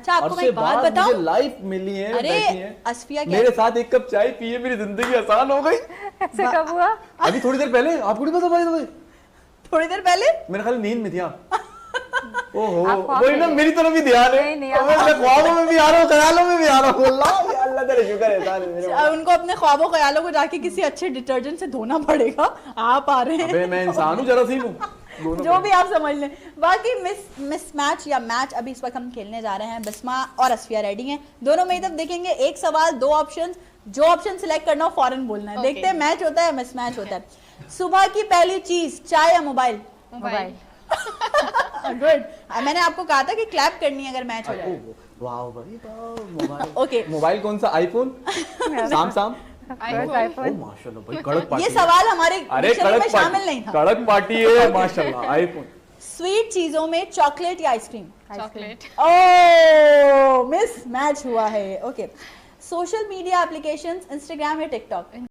अच्छा आपको एक बात बताऊं, लाइफ मिली है, अरे असफिया मेरे साथ एक कप चाय पिए मेरी जिंदगी आसान हो गई। ऐसे कब हुआ? अभी थोड़ी देर पहले, आपको नहीं पता भाई? थोड़ी देर पहले मेरे ख्याल नींद में थी आप। ओहो वही ना, मेरी तरफ भी ध्यान है। मैं ख्वाबों में भी आ रहा हूँ, ख्यालों में भी आ रहा हूँ। अल्लाह तेरा शुक्र है। उनको अपने ख्वाबों ख्यालों को जाके किसी अच्छे डिटर्जेंट से धोना पड़ेगा। आप आ रहे हैं। अबे मैं इंसान हूँ, जरासीम हूँ, जो भी आप समझ लें। बाकी मिस मैच या मैच अभी इस वक्त हम खेलने जा रहे हैं। बिस्मा और असफिया रेडी हैं, दोनों में तब देखेंगे एक सवाल दो ऑप्शन, जो ऑप्शन सिलेक्ट करना हो फौरन बोलना है। देखते हैं मैच होता है मिस मैच होता है। सुबह की पहली चीज चाय या मोबाइल? मोबाइल। गुड, मैंने आपको कहा था कि क्लैप करनी है अगर मैच हो जाए। वाह भाई वाह, मोबाइल। ओके, मोबाइल कौन सा? आईफोन? सैमसंग? आईफोन। माशाल्लाह भाई, कड़क पार्टी। ये सवाल हमारे डिक्शनरी में शामिल नहीं था। कड़क पार्टी है माशाल्लाह। आईफोन। स्वीट चीजों में चॉकलेट या आइसक्रीम? चॉकलेट। ओह मिस मैच हुआ है। Okay, social media applications Instagram या टिकटॉक?